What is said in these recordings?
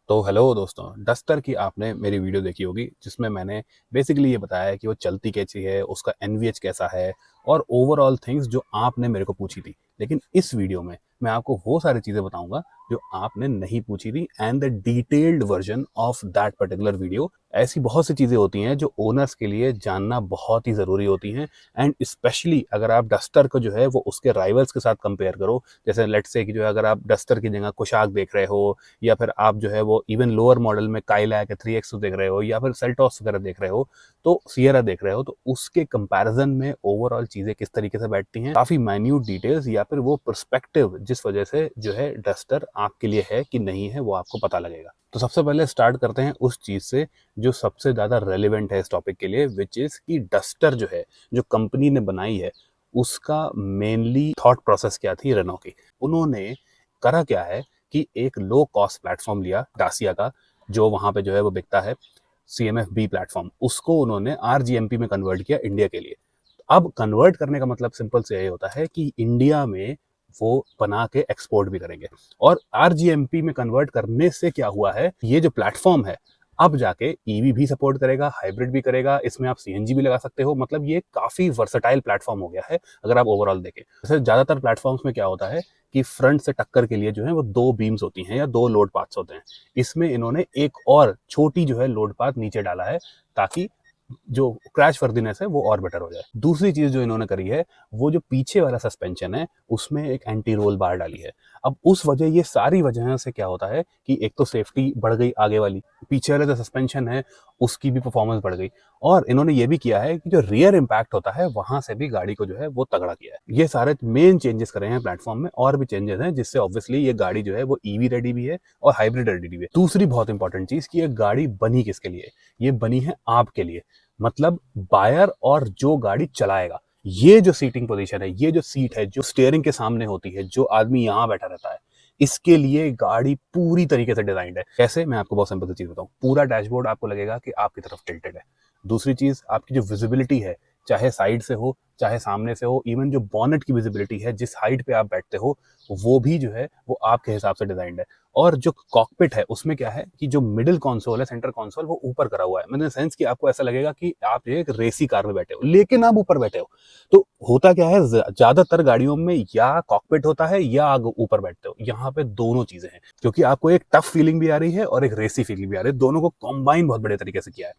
तो हेलो दोस्तों, डस्टर की आपने मेरी वीडियो देखी होगी जिसमें मैंने बेसिकली ये बताया है कि वो चलती कैसी है, उसका एनवीएच कैसा है और ओवरऑल थिंग्स जो आपने मेरे को पूछी थी। लेकिन इस वीडियो में मैं आपको वो सारी चीज़ें बताऊंगा जो आपने नहीं पूछी थी and the detailed version of that particular video. ऐसी बहुत सी चीज़ें होती हैं जो ओनर्स के लिए जानना बहुत ही ज़रूरी होती हैं एंड स्पेशली अगर आप डस्टर को जो है वो उसके राइवल्स के साथ कंपेयर करो। जैसे लेट्स से कि जो है अगर आप डस्टर की जगह कुशाक देख रहे हो या फिर आप जो है वो इवन लोअर मॉडल में काइलैक 3X देख रहे हो या फिर सेल्टॉस वगैरह देख रहे हो, तो सियरा देख रहे हो, तो उसके कंपैरिजन में ओवरऑल चीज़ें किस तरीके से बैठती हैं, काफ़ी माइन्यूट डिटेल्स या फिर वो पर्सपेक्टिव जिस वजह से जो है डस्टर आपके लिए है कि नहीं है वो आपको पता लगेगा। तो सबसे पहले स्टार्ट करते हैं उस चीज़ से जो सबसे ज़्यादा रेलिवेंट है इस टॉपिक के लिए, विच इज़ कि डस्टर जो है जो कंपनी ने बनाई है उसका मेनली थॉट प्रोसेस क्या थी रेनो की। उन्होंने करा क्या है कि एक लो कॉस्ट प्लेटफॉर्म लिया डासिया का, जो वहाँ पे जो है वो बिकता है CMF-B प्लेटफॉर्म, उसको उन्होंने RGMP में कन्वर्ट किया इंडिया के लिए। अब कन्वर्ट करने का मतलब सिंपल से यही होता है कि इंडिया में वो बना के एक्सपोर्ट भी करेंगे। और RGMP में कन्वर्ट करने से क्या हुआ है, ये जो प्लेटफॉर्म है अब जाके ईवी भी सपोर्ट करेगा, हाइब्रिड भी करेगा, इसमें आप सीएनजी भी लगा सकते हो। मतलब ये काफी वर्सटाइल प्लेटफॉर्म हो गया है अगर आप ओवरऑल देखें। जैसे ज्यादातर प्लेटफॉर्म्स में क्या होता है कि फ्रंट से टक्कर के लिए जो है वो दो बीम्स होती हैं या दो लोड पाथ्स होते हैं। इसमें इन्होंने एक और छोटी जो है लोड पाथ नीचे डाला है ताकि जो क्रैश वर्दीनेस है वो और बेटर हो जाए। दूसरी चीज जो इन्होंने करी है, वो जो पीछे वाला सस्पेंशन है उसमें एक एंटी रोल बार डाली है। अब उस वजह, ये सारी वजह से क्या होता है कि एक तो सेफ्टी बढ़ गई आगे वाली, पीछे वाला जो सस्पेंशन है उसकी भी परफॉर्मेंस बढ़ गई, और इन्होंने ये भी किया है कि जो रियर इम्पैक्ट होता है वहां से भी गाड़ी को जो है वो तगड़ा किया है। ये सारे मेन चेंजेस करे हैं प्लेटफॉर्म में, और भी चेंजेस हैं जिससे ऑब्वियसली ये गाड़ी जो है वो ईवी रेडी भी है और हाइब्रिड रेडी भी है। दूसरी बहुत इंपॉर्टेंट चीज कि ये गाड़ी बनी किसके लिए, ये बनी है आपके लिए। मतलब बायर और जो गाड़ी चलाएगा, ये जो सीटिंग पोजीशन है, ये जो सीट है जो स्टीयरिंग के सामने होती है, जो आदमी यहाँ बैठा रहता है, इसके लिए गाड़ी पूरी तरीके से डिजाइंड है। कैसे, मैं आपको बहुत सिंपल सी चीज बताऊं। पूरा डैशबोर्ड आपको लगेगा कि आपकी तरफ टिल्टेड है। दूसरी चीज, आपकी जो विजिबिलिटी है, चाहे साइड से हो चाहे सामने से हो, इवन जो बॉनेट की विजिबिलिटी है, जिस हाइट पे आप बैठते हो, वो भी जो है वो आपके हिसाब से डिजाइंड है। और जो कॉकपिट है उसमें क्या है कि जो मिडिल कंसोल है, सेंटर कंसोल, वो ऊपर करा हुआ है। मतलब सेंस कि आपको ऐसा लगेगा कि आप एक रेसी कार में बैठे हो लेकिन आप ऊपर बैठे हो। तो होता क्या है, ज्यादातर गाड़ियों में या कॉकपिट होता है या आप ऊपर बैठते हो। यहाँ पे दोनों चीजें हैं, क्योंकि आपको एक टफ फीलिंग भी आ रही है और एक रेसी फीलिंग भी आ रही है। दोनों को कॉम्बाइन बहुत बड़े तरीके से किया है।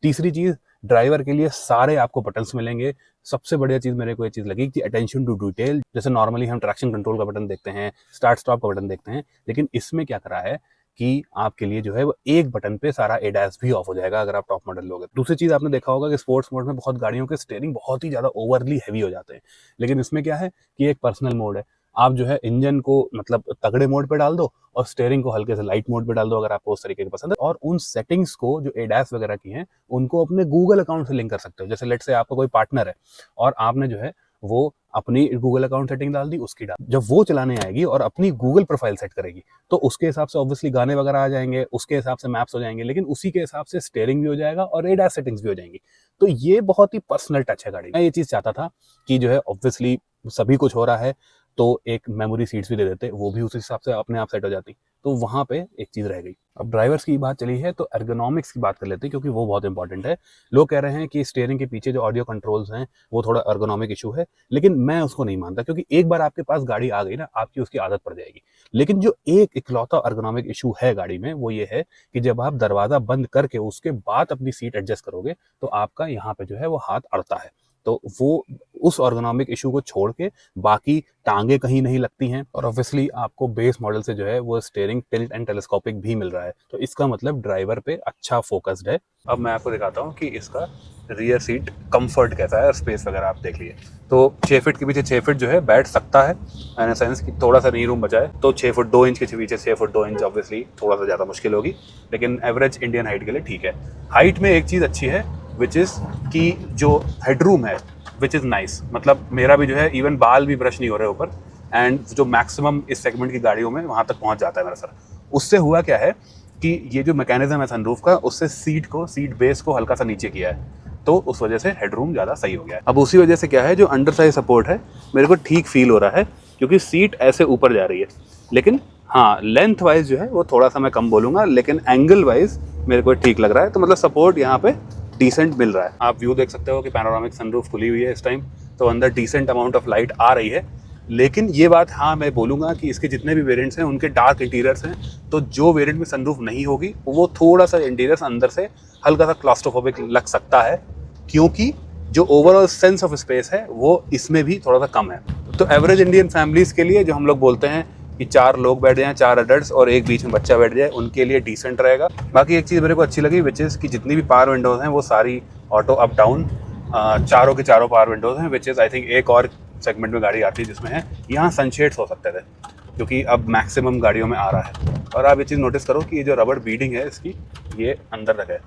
तीसरी चीज, ड्राइवर के लिए सारे आपको बटन्स मिलेंगे। सबसे बढ़िया चीज मेरे को ये चीज लगी कि अटेंशन टू डिटेल। जैसे नॉर्मली हम ट्रैक्शन कंट्रोल का बटन देखते हैं, स्टार्ट स्टॉप का बटन देखते हैं, लेकिन इसमें क्या करा है कि आपके लिए जो है वो एक बटन पे सारा एडास भी ऑफ हो जाएगा अगर आप टॉप मॉडल लोगे। दूसरी चीज, आपने देखा होगा कि स्पोर्ट्स मोड में बहुत गाड़ियों के स्टीयरिंग बहुत ही ज्यादा ओवरली हैवी हो जाते हैं, लेकिन इसमें क्या है कि एक पर्सनल मोड है। आप जो है इंजन को मतलब तगड़े मोड पे डाल दो और स्टीयरिंग को हल्के से लाइट मोड पे डाल दो अगर आपको उस तरीके की पसंद है। और उन सेटिंग्स को जो एडास वगैरह की हैं उनको अपने गूगल अकाउंट से लिंक कर सकते हो। जैसे लेट से आपका कोई पार्टनर है और आपने जो है वो अपनी गूगल अकाउंट सेटिंग डाल दी, उसकी डाल, जब वो चलाने आएगी और अपनी गूगल प्रोफाइल सेट करेगी तो उसके हिसाब से ऑब्वियसली गाने वगैरह आ जाएंगे, उसके हिसाब से मैप्स हो जाएंगे, लेकिन उसी के हिसाब से स्टीयरिंग भी हो जाएगा और एडास सेटिंग्स भी हो जाएंगी। तो ये बहुत ही पर्सनल टच है गाड़ी। मैं ये चीज चाहता था कि जो है ऑब्वियसली सभी कुछ हो रहा है तो एक मेमोरी सीट्स भी दे देते, वो भी उस हिसाब से अपने आप सेट हो जाती। तो वहां पे एक चीज रह गई। अब ड्राइवर्स की बात चली है तो एर्गोनॉमिक्स की बात कर लेते हैं, क्योंकि वो बहुत इंपॉर्टेंट है। लोग कह रहे हैं कि स्टीयरिंग के पीछे जो ऑडियो कंट्रोल्स हैं वो थोड़ा एर्गोनॉमिक इशू है, लेकिन मैं उसको नहीं मानता, क्योंकि एक बार आपके पास गाड़ी आ गई ना, आपकी उसकी आदत पड़ जाएगी। लेकिन जो एक इकलौता एर्गोनॉमिक इशू है गाड़ी में वो ये है कि जब आप दरवाजा बंद करके उसके बाद अपनी सीट एडजस्ट करोगे तो आपका यहाँ पे जो है वो हाथ अड़ता है। तो वो उस एर्गोनॉमिक इशू को छोड़ के बाकी टांगे कहीं नहीं लगती हैं, और ऑब्वियसली आपको बेस मॉडल से जो है वो स्टीयरिंग टिल्ट एंड टेलीस्कोपिक भी मिल रहा है। तो इसका मतलब ड्राइवर पे अच्छा फोकस्ड है। अब मैं आपको दिखाता हूँ कि इसका रियर सीट कंफर्ट कैसा है और स्पेस वगैरह आप देख लिए। तो 6 फीट के पीछे 6 फीट जो है बैठ सकता है, इन सेंस कि थोड़ा सा नी रूम बचा है तो 6 फुट 2 इंच के पीछे 6 फुट 2 इंच ऑब्वियसली थोड़ा सा ज़्यादा मुश्किल होगी, लेकिन एवरेज इंडियन हाइट के लिए ठीक है। हाइट में एक चीज़ अच्छी है विच इज़ कि जो हेडरूम है विच इज़ नाइस। मतलब मेरा भी जो है इवन बाल भी ब्रश नहीं हो रहे ऊपर, एंड जो मैक्सिमम इस सेगमेंट की गाड़ियों में वहाँ तक पहुँच जाता है मेरा सर। उससे हुआ क्या है कि ये जो मैकेनिज्म है सनरूफ का, उससे सीट बेस को हल्का सा नीचे किया है, तो उस वजह से हेडरूम ज़्यादा सही हो गया है। अब उसी वजह से क्या है, जो अंडर साइज सपोर्ट है मेरे को ठीक फील हो रहा है, क्योंकि सीट ऐसे ऊपर जा रही है, लेकिन हाँ, लेंथ वाइज जो है वो थोड़ा सा मैं कम बोलूँगा, लेकिन एंगल वाइज मेरे को ठीक लग रहा है। तो मतलब सपोर्ट यहाँ पे डिसेंट मिल रहा है। आप व्यू देख सकते हो कि पैनोरामिक सनरूफ खुली हुई है इस टाइम, तो अंदर डिसेंट अमाउंट ऑफ लाइट आ रही है। लेकिन ये बात हाँ मैं बोलूँगा कि इसके जितने भी वेरिएंट्स हैं उनके डार्क इंटीरियर्स हैं, तो जो वेरिएंट में सनरूफ नहीं होगी वो थोड़ा सा इंटीरियर्स अंदर से हल्का सा क्लास्ट्रोफोबिक लग सकता है, क्योंकि जो ओवरऑल सेंस ऑफ स्पेस है वो इसमें भी थोड़ा सा कम है। तो एवरेज इंडियन फैमिलीज़ के लिए जो हम लोग बोलते हैं कि 4 लोग बैठ जाएं, 4 अडल्ट्स और एक बीच में बच्चा बैठ जाए, उनके लिए डिसेंट रहेगा। बाकी एक चीज़ मेरे को अच्छी लगी, विच इज़ कि जितनी भी पावर विंडोज़ हैं वो सारी ऑटो अप डाउन, चारों के चारों पावर विंडोज़ हैं, विच इज़ आई थिंक एक और सेगमेंट में गाड़ी आती है जिसमें है यहाँ सनशेड्स हो सकते थे, क्योंकि अब मैक्सिमम गाड़ियों में आ रहा है। और आप ये चीज़ नोटिस करो कि ये जो रबड़ बीडिंग है इसकी, ये अंदर तक है।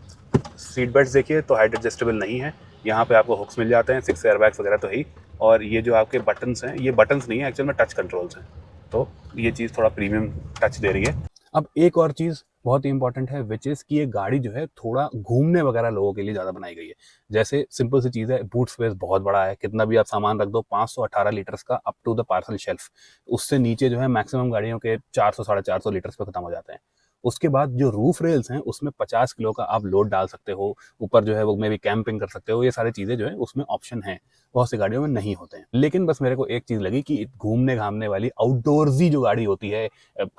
सीट बेल्ट देखिए तो हाइट एडजस्टेबल नहीं है, यहाँ पे आपको हुक्स मिल जाते हैं, 6 एयरबैग्स वगैरह तो ही। और ये जो आपके बटन्स हैं, ये बटन्स नहीं है एक्चुअल में, टच कंट्रोल्स हैं, तो ये चीज़ थोड़ा प्रीमियम टच दे रही है। अब एक और चीज़ बहुत ही इंपॉर्टेंट है, विच इज़ कि ये गाड़ी जो है थोड़ा घूमने वगैरह लोगों के लिए ज़्यादा बनाई गई है। जैसे सिंपल सी चीज़ है, बूट स्पेस बहुत बड़ा है, कितना भी आप सामान रख दो, 518 लीटर्स का up to the parcel shelf. उससे नीचे जो है मैक्सिमम गाड़ियों के 400 साढ़े 400 लीटर्स पे खत्म हो जाते हैं। उसके बाद जो रूफ रेल्स हैं उसमें 50 किलो का आप लोड डाल सकते हो, ऊपर जो है वो में भी कैंपिंग कर सकते हो, ये सारी चीज़ें जो है उसमें ऑप्शन है, बहुत सी गाड़ियों में नहीं होते हैं। लेकिन बस मेरे को एक चीज़ लगी कि घूमने घामने वाली आउटडोर्सी जो गाड़ी होती है,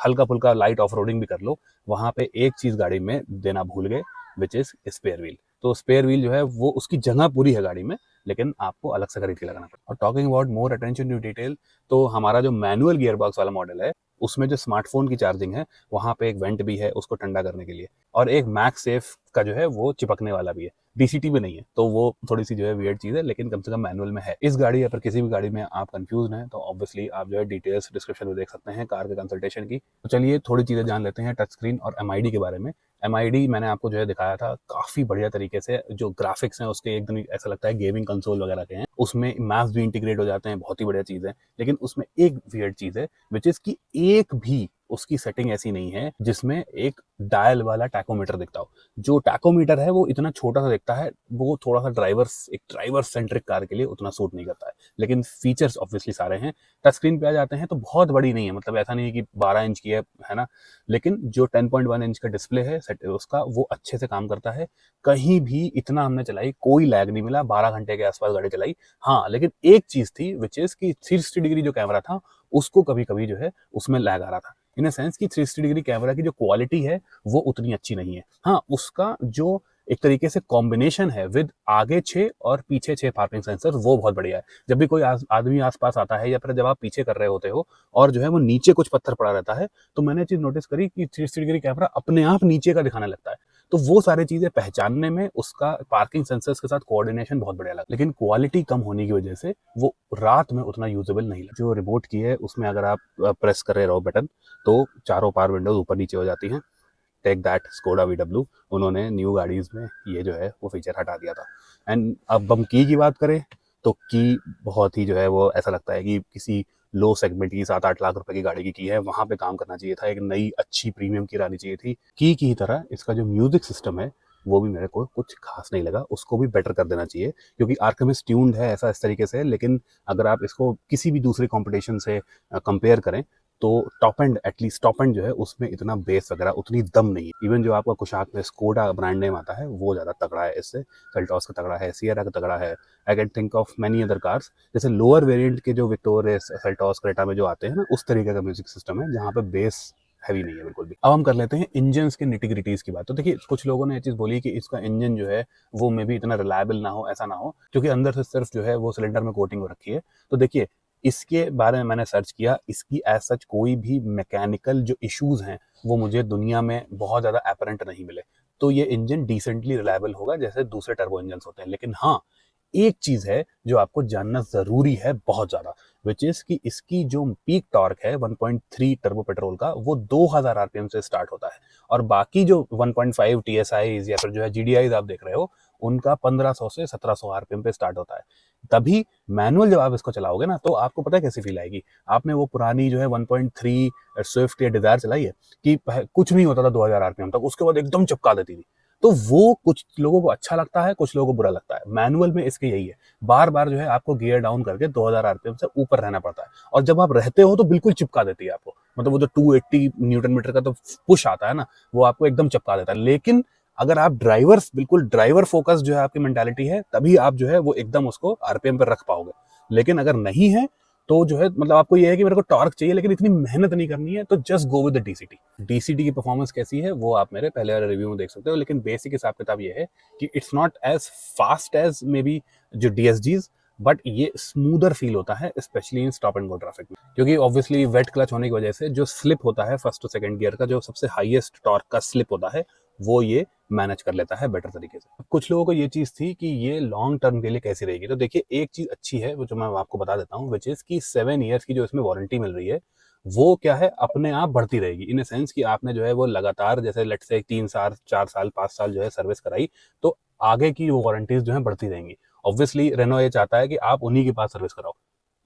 हल्का फुल्का लाइट ऑफ रोडिंग भी कर लो, वहाँ पे एक चीज़ गाड़ी में देना भूल गए, विच इज़ स्पेयर व्हील। तो स्पेयर व्हील जो है वो उसकी जगह पूरी है गाड़ी में, लेकिन आपको अलग से खरीद के लगाना पड़ेगा। और talking about more attention to detail, तो हमारा जो मैनुअल गियर बॉक्स वाला मॉडल है उसमें जो स्मार्टफोन की चार्जिंग है, वहाँ पे एक वेंट भी है उसको ठंडा करने के लिए, और एक मैक्स सेफ का जो है वो चिपकने वाला भी है। डीसीटी भी नहीं है, तो वो थोड़ी सी जो है वियर्ड चीज़ है, लेकिन कम से कम मैनुअल में है। इस गाड़ी या फिर किसी भी गाड़ी में आप कंफ्यूज हैं तो ऑब्वियसली आप जो है डिटेल्स डिस्क्रिप्शन में देख सकते हैं कार के कंसल्टेशन की। तो चलिए थोड़ी चीज़ें जान लेते हैं टच स्क्रीन और एमआईडी के बारे में। एमआईडी मैंने आपको जो है दिखाया था, काफ़ी बढ़िया तरीके से जो ग्राफिक्स हैं उसके एकदम ऐसा लगता है गेमिंग कंसोल वगैरह के हैं, उसमें मैप्स भी इंटीग्रेट हो जाते हैं, बहुत ही बढ़िया चीज़ है। लेकिन उसमें एक वियर्ड चीज़ है, विच इज़ की एक भी उसकी सेटिंग ऐसी नहीं है जिसमें एक डायल वाला टैकोमीटर दिखता हो। जो टैकोमीटर है वो इतना छोटा सा दिखता है, वो थोड़ा सा एक ड्राइवर सेंट्रिक कार के लिए उतना सूट नहीं करता है, लेकिन फीचर्स ऑब्वियसली सारे हैं। टच स्क्रीन पे आ जाते हैं तो बहुत बड़ी नहीं है, मतलब ऐसा नहीं है कि 12 इंच की है ना, लेकिन जो 10.1 इंच का डिस्प्ले है उसका, वो अच्छे से काम करता है। कहीं भी इतना हमने चलाई कोई लैग नहीं मिला, 12 घंटे के आसपास गाड़ी चलाई। हाँ, लेकिन एक चीज थी, विच इज की 360 डिग्री जो कैमरा था उसको कभी कभी जो है उसमें लैग आ रहा था, इन अ सेंस कि 360 डिग्री कैमरा की जो क्वालिटी है वो उतनी अच्छी नहीं है। हाँ, उसका जो एक तरीके से कॉम्बिनेशन है विद आगे 6 और पीछे 6 पार्किंग सेंसर, वो बहुत बढ़िया है। जब भी कोई आदमी आसपास आता है या फिर जब आप पीछे कर रहे होते हो और जो है वो नीचे कुछ पत्थर पड़ा रहता है, तो मैंने चीज नोटिस करी कि 360 डिग्री कैमरा अपने आप नीचे का दिखाने लगता है। तो वो सारी चीजें पहचानने में उसका पार्किंग सेंसर्स के साथ कोऑर्डिनेशन बहुत बढ़िया लगा, लेकिन क्वालिटी कम होने की वजह से वो रात में उतना यूजेबल नहीं लगा। जो रिमोट की है उसमें अगर आप प्रेस कर रहे रहो बटन, तो चारों पावर विंडोज ऊपर नीचे हो जाती हैं। टेक दैट स्कोडा वीडब्ल्यू, उन्होंने न्यू गाड़ीज में ये जो है वो फीचर हटा दिया था। एंड अब हम की बात करें तो की बहुत ही जो है वो ऐसा लगता है कि किसी लो सेगमेंट की 7-8 लाख रुपए की गाड़ी की है, वहां पे काम करना चाहिए था, एक नई अच्छी प्रीमियम की लानी चाहिए थी। की ही तरह इसका जो म्यूजिक सिस्टम है वो भी मेरे को कुछ खास नहीं लगा, उसको भी बेटर कर देना चाहिए, क्योंकि आर्कमिस ट्यून्ड है ऐसा इस तरीके से, लेकिन अगर आप इसको किसी भी दूसरे कंपटीशन से कंपेयर करें तो top and, at least top and जो है उसमें इतना बेस वगैरह उतनी दम नहीं है। इवन जो आपका कुशाक में स्कोडा ब्रांड नेम आता है वो ज़्यादा तगड़ा है इससे, सेल्टॉस का तगड़ा है, सियरा का तगड़ा है। I can think of many other cars, जैसे लोअर वेरिएंट के जो विक्टोरियस, सेल्टॉस, क्रेटा में जो आते हैं ना, उस तरीके का म्यूजिक सिस्टम है जहाँ पे बेस हैवी नहीं है बिल्कुल भी। अब हम कर लेते हैं इंजन के निटिग्रिटीज की बात। तो देखिए कुछ लोगों ने ये चीज़ बोली कि इसका इंजन जो है वो मे भी इतना रिलायबल ना हो, ऐसा ना हो, क्योंकि अंदर से सिर्फ जो है वो सिलेंडर में कोटिंग हो रखी है। तो देखिए इसके बारे में मैंने सर्च किया, इसकी एज सच कोई भी मैकेनिकल जो इश्यूज हैं वो मुझे दुनिया में बहुत ज़्यादा एपरेंट नहीं मिले। तो ये इंजन डिसेंटली रिलायबल होगा जैसे दूसरे टर्बो इंजन होते हैं। लेकिन हाँ, एक चीज है जो आपको जानना जरूरी है बहुत ज्यादा, विच इज कि इसकी जो पीक टॉर्क है 1.3 टर्बो पेट्रोल का, वो 2000 आरपीएम से स्टार्ट होता है, और बाकी जो 1.5 टीएसआईज या फिर जो है जीडीआईज आप देख रहे हो, उनका 1500 से 1700 आरपीएम पे स्टार्ट होता है। तभी मैनुअल जब आप इसको चलाओगे ना, तो आपको पता है कैसी फील आएगी। आपने वो पुरानी जो है 1.3 स्विफ्ट या डिजायर चलाई है कि कुछ नहीं होता था 2000 आरपीएम तक, उसके बाद एकदम चिपका देती थी। तो वो कुछ लोगों को अच्छा लगता है, कुछ लोगों को बुरा लगता है। मैनुअल में इसके यही है, बार-बार जो है आपको गियर डाउन करके 2000 आरपीएम से ऊपर रहना पड़ता है, और जब आप रहते हो तो बिल्कुल चिपका देती है आपको। मतलब वो जो 280 न्यूटन मीटर का तो पुश आता है ना, वो आपको एकदम चिपका देता है। लेकिन अगर आप बिल्कुल ड्राइवर फोकस जो है आपकी मेंटालिटी है, तभी आप जो है वो एकदम उसको आरपीएम पे रख पाओगे। लेकिन अगर नहीं है तो जो है मतलब आपको ये है कि मेरे को टॉर्क चाहिए लेकिन इतनी मेहनत नहीं करनी है, तो just go with the DCT. DCT की परफॉर्मेंस कैसी है वो आप मेरे पहले वाले रिव्यू में देख सकते हो, लेकिन बेसिक हिसाब किताब ये है कि it's not as fast as may be जो डीएसजीज, बट ये स्मूदर फील होता है especially in stop and go traffic में, क्योंकि ऑब्वियसली वेट क्लच होने की वजह से जो स्लिप होता है फर्स्ट टू सेकंड गियर का, जो सबसे हाईएस्ट टॉर्क का स्लिप होता है, वो ये मैनेज कर लेता है बेटर तरीके से। कुछ लोगों को ये चीज थी कि ये लॉन्ग टर्म के लिए कैसी रहेगी, तो देखिए एक चीज अच्छी है वो जो मैं आपको बता देता हूँ, विच इज की 7 ईयर्स की जो इसमें वारंटी मिल रही है, वो क्या है अपने आप बढ़ती रहेगी, इन सेंस कि आपने जो है वो लगातार जैसे लेट से 3 साल 4 साल 5 साल जो है सर्विस कराई, तो आगे की वो वारंटीज जो है बढ़ती रहेंगी। ऑब्वियसली रेनो ये चाहता है कि आप उन्हीं के पास सर्विस कराओ,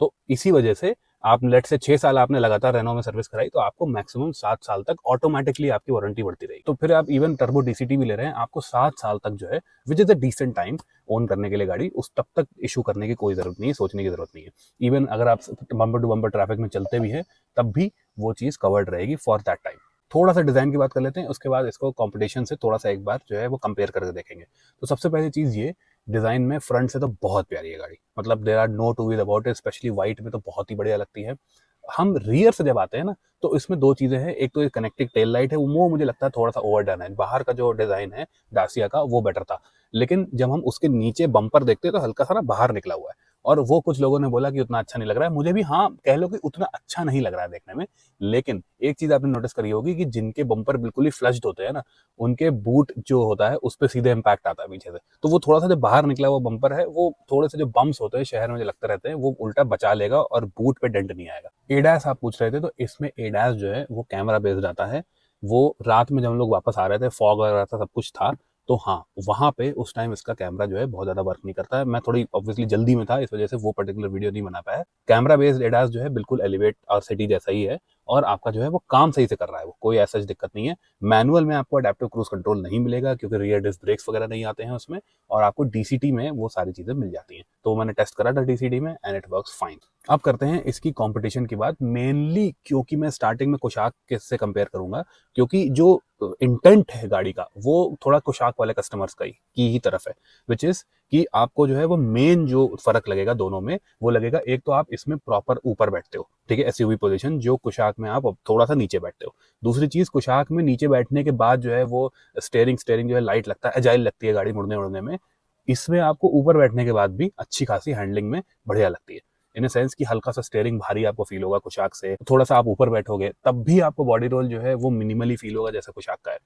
तो इसी वजह से आप लेट से 6 साल आपने लगातार रेनो में सर्विस कराई, तो आपको मैक्सिमम 7 साल तक ऑटोमेटिकली आपकी वारंटी बढ़ती रहेगी। तो फिर आप इवन टर्बो डीसीटी भी ले रहे हैं, आपको 7 साल तक जो है, which is a decent time own करने के लिए गाड़ी, उस तब तक इशू करने की कोई जरूरत नहीं है, सोचने की जरूरत नहीं है। इवन अगर आप बम्पर टू बम्पर ट्रैफिक में चलते भी हैं, तब भी वो चीज कवर्ड रहेगी फॉर दैट टाइम। थोड़ा सा डिजाइन की बात कर लेते हैं, उसके बाद इसको कंपटीशन से थोड़ा सा एक बार जो है वो कंपेयर करके देखेंगे। तो सबसे पहली चीज ये, डिजाइन में फ्रंट से तो बहुत प्यारी है गाड़ी, मतलब there are no two with about it, especially white में तो बहुत ही बढ़िया लगती है। हम रियर से जब आते हैं ना, तो इसमें दो चीजें हैं, एक तो ये कनेक्टिंग टेल लाइट है, वो मुझे लगता है थोड़ा सा ओवरडन है। बाहर का जो डिजाइन है डासिया का वो बेटर था, लेकिन जब हम उसके नीचे बम्पर देखते हैं तो हल्का सा ना बाहर निकला हुआ है, और वो कुछ लोगों ने बोला कि उतना अच्छा नहीं लग रहा है। मुझे भी हाँ कह लो कि उतना अच्छा नहीं लग रहा है देखने में, लेकिन एक चीज आपने नोटिस करी होगी कि जिनके बम्पर बिल्कुल ही फ्लश्ड होते हैं ना, उनके बूट जो होता है उस पर सीधे इम्पैक्ट आता है पीछे से, तो वो थोड़ा सा जो बाहर निकला हुआ बम्पर है, वो थोड़े से जो बम्प्स होते हैं शहर में जो लगते रहते हैं, वो उल्टा बचा लेगा और बूट पे डेंट नहीं आएगा। एडास आप पूछ रहे थे, तो इसमें एडास जो है वो कैमरा बेस्ड आता है। वो रात में जब हम लोग वापस आ रहे थे, फॉग वगैरह था, सब कुछ था, तो हाँ वहां पे उस टाइम इसका कैमरा जो है बहुत ज्यादा वर्क नहीं करता है। मैं थोड़ी ऑब्वियसली जल्दी में था, इस वजह से वो पर्टिकुलर वीडियो नहीं बना पाया। कैमरा बेस्ड एडास जो है बिल्कुल एलिवेट और सिटी जैसा ही है, और आपका जो है वो काम सही से कर रहा है, वो कोई ऐसा दिक्कत नहीं है। मैनुअल में आपको अडेप्टिव क्रूज कंट्रोल नहीं मिलेगा, क्योंकि रियर डिस्क ब्रेक्स वगैरह नहीं आते हैं उसमें, और आपको डीसीटी में वो सारी चीजें मिल जाती हैं। तो मैंने टेस्ट करा था डीसीटी में एंड इट वर्क्स फाइन। अब करते हैं इसकी कंपटीशन की बात, मेनली क्योंकि मैं स्टार्टिंग में कुशाक के से कंपेयर करूंगा, क्योंकि जो इंटेंट है गाड़ी का वो थोड़ा कुशाक वाले कस्टमर्स का ही तरफ है, विच इज कि आपको जो है वो मेन जो फर्क लगेगा दोनों में, वो लगेगा एक तो आप इसमें प्रॉपर ऊपर बैठते हो, ठीक है, एसयूवी पोजीशन, जो कुशाक में आप थोड़ा सा नीचे बैठते हो। दूसरी चीज, कुशाक में नीचे बैठने के बाद जो है वो स्टेयरिंग जो है लाइट लगता है, एजाइल लगती है गाड़ी मुड़ने उड़ने में। इसमें आपको ऊपर बैठने के बाद भी अच्छी खासी हैंडलिंग में बढ़िया लगती है, इन सेंस कि हल्का सा स्टेयरिंग भारी आपको फील होगा कुशाक से, थोड़ा सा आप ऊपर बैठोगे तब भी आपको बॉडी रोल जो है वो मिनिमली फील होगा जैसा कुशाक का है।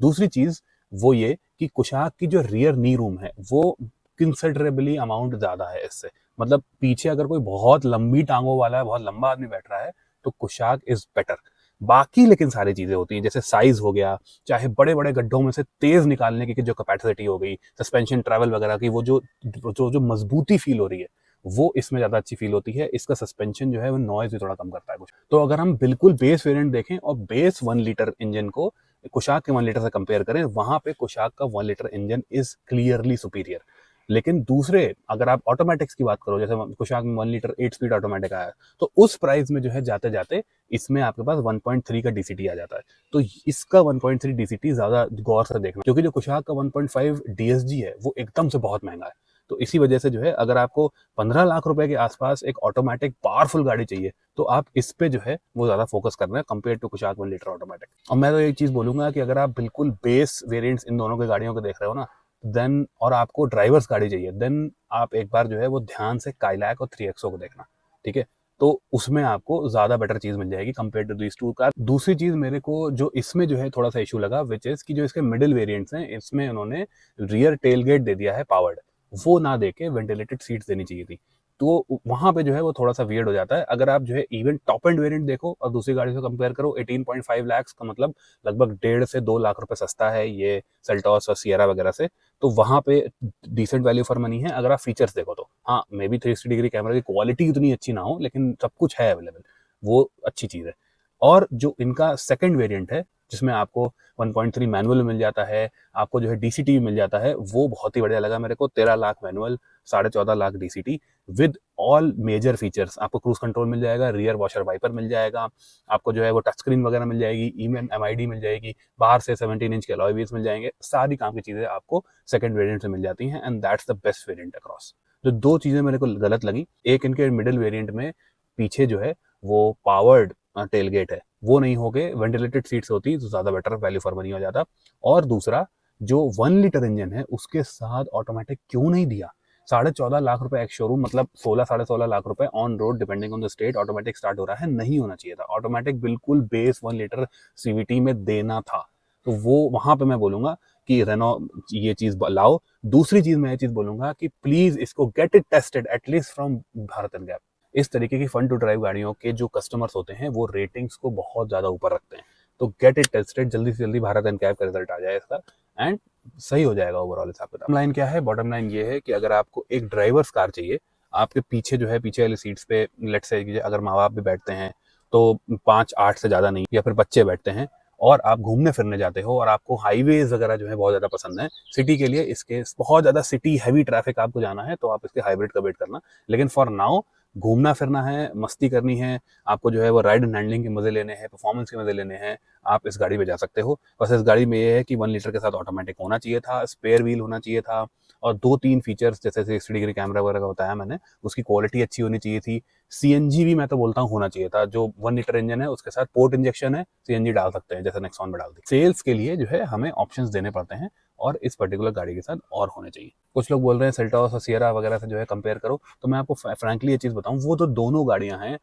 दूसरी चीज वो ये कि कुशाक की जो रियर नी रूम है वो कंसिडरेबली अमाउंट ज्यादा है इससे, मतलब पीछे अगर कोई बहुत लंबी टांगों वाला है, बहुत लंबा आदमी बैठ रहा है, तो कुशाक इज बेटर। बाकी लेकिन सारी चीजें होती हैं, जैसे साइज हो गया, चाहे बड़े बड़े गड्ढों में से तेज निकालने की जो कैपेसिटी हो गई, सस्पेंशन ट्रैवल वगैरह की, वो जो मजबूती फील हो रही है, वो इसमें ज्यादा अच्छी फील होती है। इसका सस्पेंशन जो है वो नॉइज भी थोड़ा कम करता है कुछ। तो अगर हम बिल्कुल बेस वेरिएंट देखें और बेस 1 लीटर इंजन को कुशाक के 1 लीटर से कंपेयर करें, वहां पे कुशाक का 1 litre engine is clearly superior. लेकिन दूसरे अगर आप ऑटोमेटिक्स की बात करो, जैसे कुशाक में 1 लीटर 8 स्पीड ऑटोमेटिक आया, तो उस प्राइस में जो है जाते जाते इसमें आपके पास 1.3 का डीसीटी आ जाता है। तो इसका 1.3 डीसीटी ज्यादा गौर से देखना, क्योंकि जो कुशाक का 1.5 डीएसजी है वो एकदम से बहुत महंगा है। तो इसी वजह से जो है अगर आपको 15 लाख रुपए के आसपास एक ऑटोमेटिक पावरफुल गाड़ी चाहिए, तो आप इस पे जो है वो ज्यादा फोकस कर रहे हैं compare to Kushaq 1 litre automatic. और मैं तो एक चीज बोलूंगा कि अगर आप बिल्कुल बेस वेरिएंट्स इन दोनों की गाड़ियों को देख रहे हो ना, देन और आपको ड्राइवर्स गाड़ी चाहिए, देन आप एक बार जो है वो ध्यान से काइलैक और 3XO को देखना, ठीक है, तो उसमें आपको ज्यादा बेटर चीज मिल जाएगी compare to these two car. दूसरी चीज मेरे को जो इसमें जो है थोड़ा सा इशू लगा, विच इज कि जो इसके मिडिल वेरिएंट्स हैं, इसमें उन्होंने रियर टेल गेट दे दिया है पावर्ड, वो ना देके वेंटिलेटेड सीट्स देनी चाहिए थी। तो वहां पे जो है वो थोड़ा सा वियर्ड हो जाता है। अगर आप जो है इवन टॉप एंड वेरिएंट देखो और दूसरी गाड़ी से कंपेयर करो, 18.5 लाख का मतलब लगभग 1.5 से 2 लाख रुपए सस्ता है ये सेल्टॉस और सियरा वगैरह से, तो वहां पे डिसेंट वैल्यू फॉर मनी है अगर आप फीचर्स देखो तो। हाँ मे बी 360 डिग्री कैमरा की क्वालिटी उतनी अच्छी ना हो, लेकिन सब कुछ है अवेलेबल, वो अच्छी चीज है। और जो इनका सेकंड वेरिएंट है जिसमें आपको 1.3 मैनुअल मिल जाता है, आपको जो है डीसीटी भी मिल जाता है, वो बहुत ही बढ़िया लगा मेरे को। 13 lakh manual, 14.5 lakh DCT with all major features. आपको क्रूज कंट्रोल मिल जाएगा, रियर वॉशर वाइपर मिल जाएगा, आपको जो है वो टच स्क्रीन वगैरह मिल जाएगी, इवन एमआईडी मिल जाएगी, बाहर से 17 इंच के अलॉय व्हील्स मिल जाएंगे। सारी काम की चीज़ें आपको सेकंड वेरिएंट से मिल जाती हैं and that's the best variant across. जो दो चीज़ें मेरे को गलत लगी, एक इनके मिडिल वेरिएंट में पीछे जो है वो पावर्ड टेलगेट है, वो नहीं हो गए, वेंटिलेटेड सीट्स होती तो ज़्यादा बेटर वैल्यू फॉर मनी हो जाता। और दूसरा, जो 1 लीटर इंजन है उसके साथ ऑटोमेटिक क्यों नहीं दिया? 14.5 लाख रुपए एक्स शोरूम, मतलब 16-16.5 लाख रुपए on road depending on the state automatic start हो रहा है, नहीं होना चाहिए था। ऑटोमेटिक बिल्कुल बेस 1 लीटर सीवीटी में देना था। तो वो वहां पे मैं बोलूंगा कि रेनो ये चीज लाओ। दूसरी चीज मैं ये चीज बोलूंगा कि प्लीज इसको get it tested at least from Bharat and gap. इस तरीके की फन टू ड्राइव गाड़ियों के जो कस्टमर्स होते हैं वो रेटिंग्स को बहुत ज्यादा ऊपर रखते हैं। तो गेट इट टेस्टेड, जल्दी से जल्दी भारत एंड कैब का रिजल्ट आ जाए इसका, एंड सही हो जाएगा ओवरऑल हिसाब किताब। बॉटम लाइन क्या है? बॉटम लाइन ये है कि अगर आपको एक ड्राइवर्स कार चाहिए, आपके पीछे जो है पीछे वाली सीट्स पे लेट्स से अगर माँ बाप भी बैठते हैं तो 5-8 से ज़्यादा नहीं, या फिर बच्चे बैठते हैं और आप घूमने फिरने जाते हो और आपको हाईवेज वगैरह जो है बहुत ज़्यादा पसंद है सिटी के लिए, इसके बहुत ज़्यादा सिटी हैवी ट्रैफिक आपको जाना है तो आप इसके हाइब्रिड का वेट करना। लेकिन फॉर नाउ घूमना फिरना है, मस्ती करनी है, आपको जो है वो राइड एंड हैंडलिंग के मजे लेने हैं, परफॉर्मेंस के मजे लेने हैं, आप इस गाड़ी पे जा सकते हो। बस इस गाड़ी में ये है कि 1 लीटर के साथ ऑटोमेटिक होना चाहिए था, स्पेयर व्हील होना चाहिए था, और 2-3 फीचर्स जैसे 60 डिग्री कैमरा वगैरह का बताया मैंने, उसकी क्वालिटी अच्छी होनी चाहिए थी। सीएनजी भी मैं तो बोलता हूँ होना चाहिए था। जो 1 लीटर इंजन है उसके साथ पोर्ट इंजेक्शन है, सीएनजी डाल सकते हैं जैसे नेक्सॉन में डाल दी। सेल्स के लिए जो है हमें ऑप्शंस देने पड़ते हैं और इस पर्टिकुलर गाड़ी के साथ और होने चाहिए। कुछ लोग बोल रहे हैं सेल्टॉस और सियरा वगैरह से जो है कंपेयर करो, तो मैं आपको फ्रैंकली ये चीज बताऊं, वो तो दोनों गाड़ियां हैं।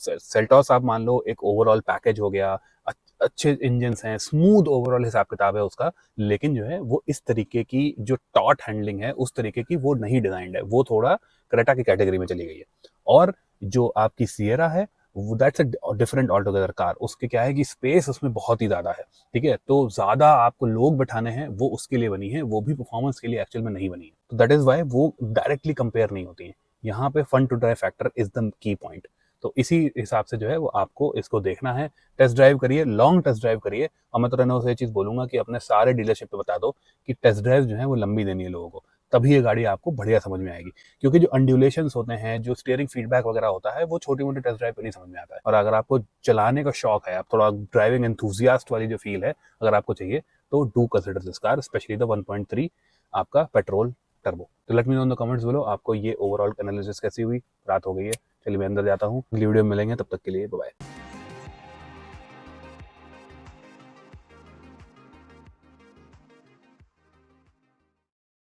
सेल्टॉस आप मान लो एक ओवरऑल पैकेज हो गया, अच्छे इंजन हैं, स्मूथ ओवरऑल हिसाब किताब है उसका, लेकिन जो है वो इस तरीके की जो टॉट हैंडलिंग है उस तरीके की वो नहीं डिजाइंड है, वो थोड़ा क्रेटा की कैटेगरी में चली गई है। और जो आपकी सियरा है that's a different all together car. उसके क्या है कि स्पेस उसमें बहुत ही ज्यादा है, ठीक है, तो ज्यादा आपको लोग बैठाने हैं, वो उसके लिए बनी है, वो भी परफॉर्मेंस के लिए एक्चुअल में नहीं बनी है। तो दैट इज वाई वो डायरेक्टली कंपेयर नहीं होती है। यहाँ पे fun to drive factor is the key point. तो इसी हिसाब से जो है वो आपको इसको देखना है, टेस्ट ड्राइव करिए, लॉन्ग टेस्ट ड्राइव करिए। और मैं तो रेनो से ये चीज बोलूंगा कि अपने सारे डीलरशिप पे बता दो कि टेस्ट ड्राइव जो है वो लंबी देनी है लोगों को, तभी ये गाड़ी आपको बढ़िया समझ में आएगी। क्योंकि जो अंड्यूलेशंस होते हैं, जो स्टीयरिंग फीडबैक वगैरह होता है, वो छोटी मोटी टेस्ट ड्राइव पे नहीं समझ में आता है। और अगर आपको चलाने का शौक है, आप थोड़ा ड्राइविंग एंथुजियास्ट वाली जो फील है अगर आपको चाहिए, तो do consider this car, specially the 1.3 आपका पेट्रोल टर्बो। तो let me know in the comments बोलो आपको ये ओवरऑल एनालिसिस कैसी हुई। रात हो गई है, चलिए मैं अंदर जाता हूँ, अगली वीडियो में मिलेंगे, तब तक के लिए बाय।